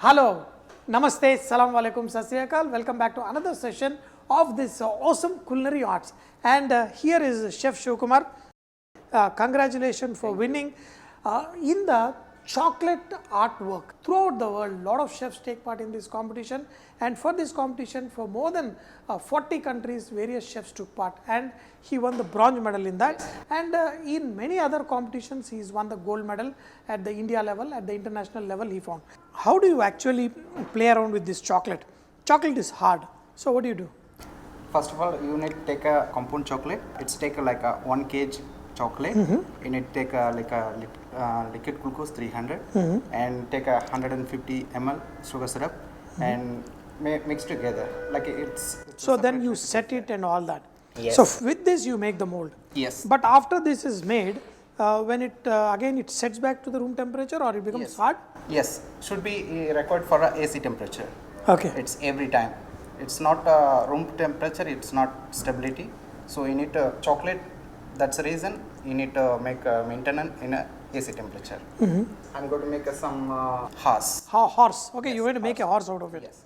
Hello, Namaste, Salam Alaikum, Sat Sri Akal. Welcome back to another session of this awesome culinary arts. And here is Chef Kumar. Congratulations for winning in the chocolate artwork. Throughout the world, a lot of chefs take part in this competition, and for this competition, for more than 40 countries, various chefs took part, and he won the bronze medal in that. And in many other competitions, he's won the gold medal at the India level, at the international level he found. How do you actually play around with this chocolate? Chocolate is hard, so what do you do? First of all, you need to take a compound chocolate. It's take like a 1 kg chocolate. You need to take liquid glucose 300 and take a 150 ml sugar syrup and mix together. Like it's so then you set it and all that. Yes. So with this you make the mold. Yes. But after this is made, when it again it sets back to the room temperature or it becomes hard? Yes, should be required for a AC temperature. Okay. It's every time. It's not room temperature. It's not stability. So you need chocolate. That's the reason you need to make maintenance in a AC temperature. I'm going to make some horse. Horse. Okay, Yes, you're going to make a horse out of it. Yes.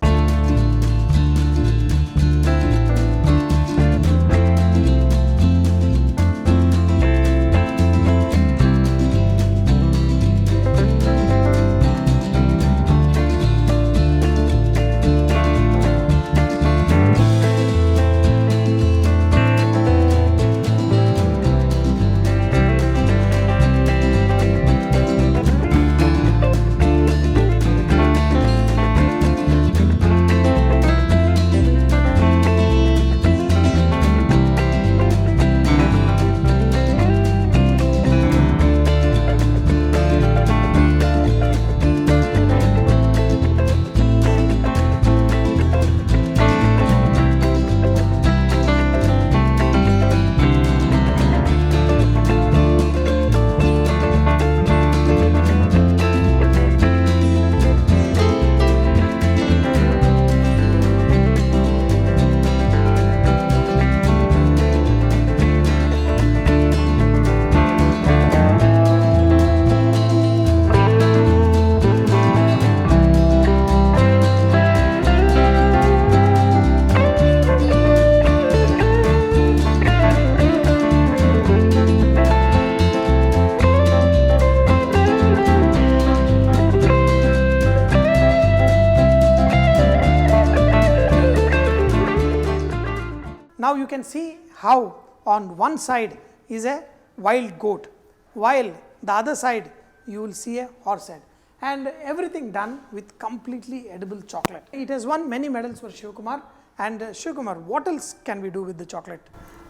Now you can see how on one side is a wild goat, while the other side you will see a horse head, and everything done with completely edible chocolate. It has won many medals for Kumar. And Kumar, what else can we do with the chocolate?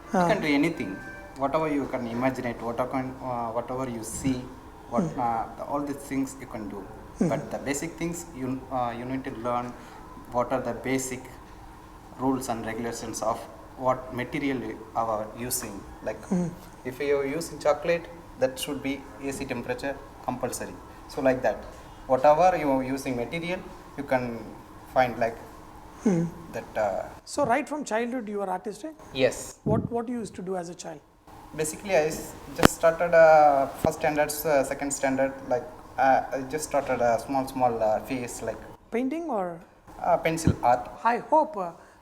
You can do anything, whatever you can imagine it, whatever you see, all these things you can do. But the basic things you need to learn what are the basic rules and regulations of what material you are using. Like if you are using chocolate, that should be AC temperature compulsory. So like that, whatever you are using material, you can find like that. So right from childhood you are artistic? Yes. What you used to do as a child? Basically, I just started first standard, second standard. Like I just started a small phase like Painting or? Pencil art. I hope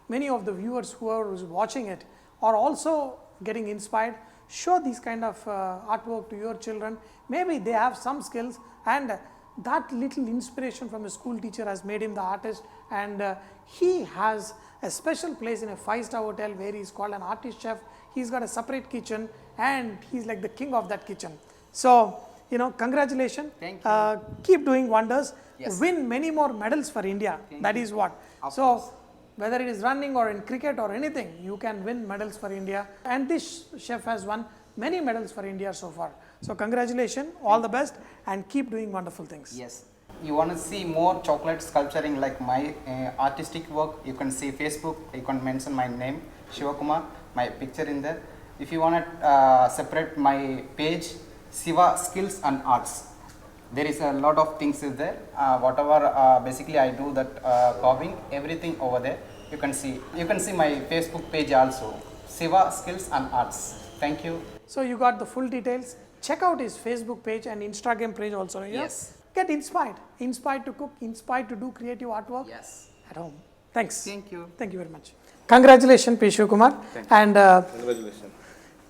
many of the viewers who are watching it are also getting inspired. Show these kind of artwork to your children. Maybe they have some skills, and that little inspiration from a school teacher has made him the artist, and he has a special place in a 5-star hotel where he's called an artist chef. He's got a separate kitchen and he's like the king of that kitchen. So, congratulations. Thank you. Keep doing wonders. Yes. Win many more medals for India. That is what. Of So, course. whether it is running or in cricket or anything, you can win medals for India. And this chef has won many medals for India so far. So, congratulations, all the best, and keep doing wonderful things. Yes. You want to see more chocolate sculpturing like my artistic work, you can see Facebook, you can mention my name, Kumar, my picture in there. If you want to separate my page, Siva Skills and Arts. There is a lot of things is there. Whatever basically I do that carving, everything over there. You can see my Facebook page also, Siva Skills and Arts. Thank you. So you got the full details. Check out his Facebook page and Instagram page also. Yeah? Yes. get inspired to cook, inspired to do creative artwork Yes. at home. Thanks. Thank you. Thank you very much. Congratulations, P. Kumar. And Congratulations.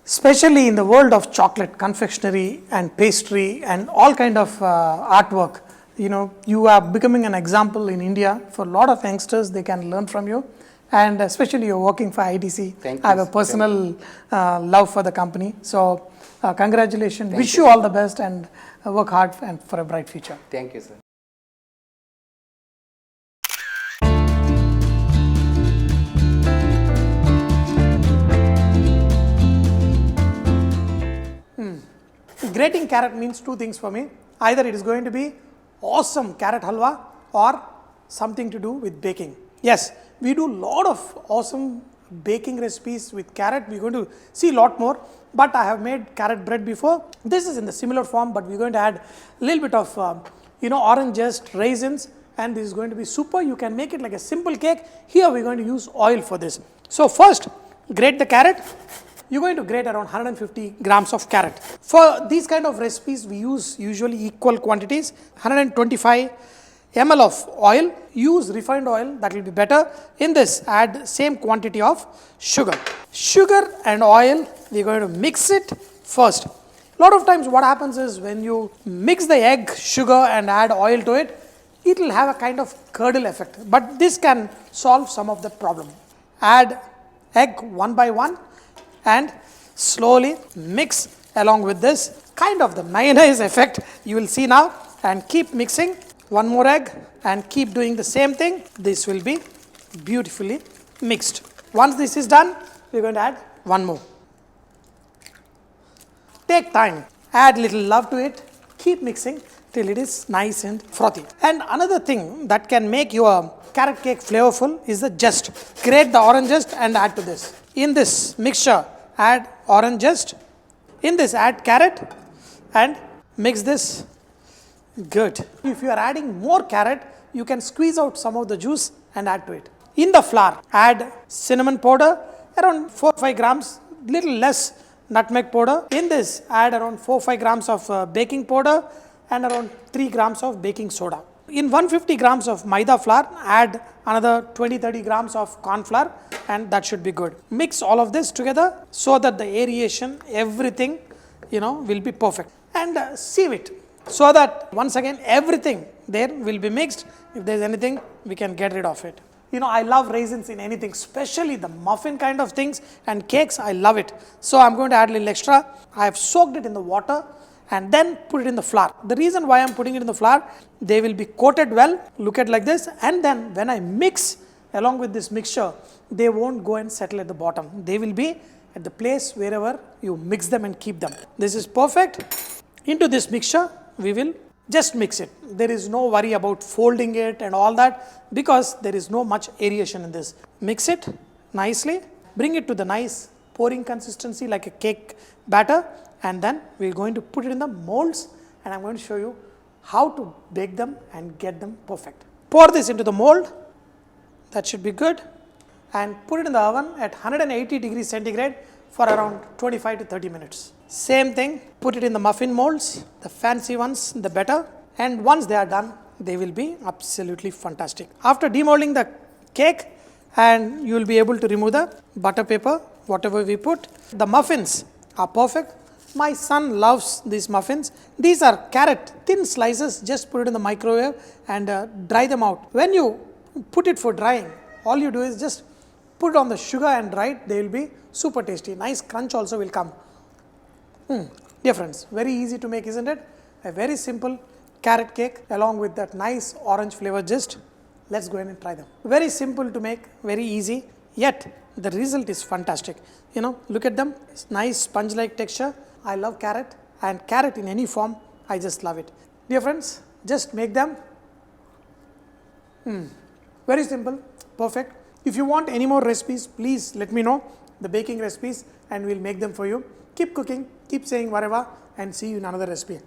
especially in the world of chocolate, confectionery and pastry and all kind of artwork, you are becoming an example in India for a lot of youngsters. They can learn from you. And especially you're working for ITC. Thank I have you. a personal love for the company. So congratulations. Wish you all the best and work hard and for a bright future. Thank you, sir. Grating carrot means two things for me. Either it is going to be awesome carrot halwa or something to do with baking. Yes, we do a lot of awesome baking recipes with carrot. We're going to see a lot more, but I have made carrot bread before. This is in the similar form, but we're going to add a little bit of orange zest, raisins, and this is going to be super. You can make it like a simple cake. Here we're going to use oil for this. So first, grate the carrot. You're going to grate around 150 grams of carrot. For these kind of recipes, we use usually equal quantities. 125 ml of oil. Use refined oil, that will be better. In this, add same quantity of sugar. Sugar and oil, we're going to mix it first. A lot of times what happens is when you mix the egg, sugar and add oil to it, it will have a kind of curdle effect. But this can solve some of the problem. Add egg one by one and slowly mix along with this, kind of the mayonnaise effect you will see now, and keep mixing. One more egg and keep doing the same thing. This will be beautifully mixed. Once this is done, we're going to add one more. Take time, add little love to it, keep mixing till it is nice and frothy. And another thing that can make your carrot cake flavorful is the zest. Grate the orange zest and add to this. In this mixture, add orange zest. In this, add carrot and mix this good. If you are adding more carrot, you can squeeze out some of the juice and add to it. In the flour, add cinnamon powder, around 4-5 grams, little less nutmeg powder. In this, add around 4-5 grams of baking powder and around 3 grams of baking soda. In 150 grams of maida flour, add another 20-30 grams of corn flour, and that should be good. Mix all of this together so that the aeration, everything, will be perfect. And sieve it so that once again everything there will be mixed. If there is anything, we can get rid of it. I love raisins in anything, especially the muffin kind of things and cakes. I love it. So I'm going to add a little extra. I have soaked it in the water and then put it in the flour. The reason why I'm putting it in the flour, they will be coated well, look at like this, and then when I mix along with this mixture, they won't go and settle at the bottom. They will be at the place wherever you mix them and keep them. This is perfect. Into this mixture, we will just mix it. There is no worry about folding it and all that because there is no much aeration in this. Mix it nicely, bring it to the nice pouring consistency like a cake batter, and then we're going to put it in the molds, and I'm going to show you how to bake them and get them perfect. Pour this into the mold, that should be good, and put it in the oven at 180 degrees centigrade for around 25 to 30 minutes. Same thing, put it in the muffin molds, the fancy ones, the better, and once they are done, they will be absolutely fantastic. After demolding the cake, and you will be able to remove the butter paper, whatever we put. The muffins are perfect. My son loves these muffins. These are carrot, thin slices, just put it in the microwave and dry them out. When you put it for drying, all you do is just put it on the sugar and dry it, they will be super tasty. Nice crunch also will come. Dear friends, very easy to make, isn't it? A very simple carrot cake along with that nice orange flavor zest. Let's go ahead and try them. Very simple to make, very easy, yet the result is fantastic. Look at them, it's nice sponge-like texture. I love carrot, and carrot in any form, I just love it. Dear friends, just make them. Very simple, perfect. If you want any more recipes, please let me know the baking recipes and we'll make them for you. Keep cooking, keep saying whatever, and see you in another recipe.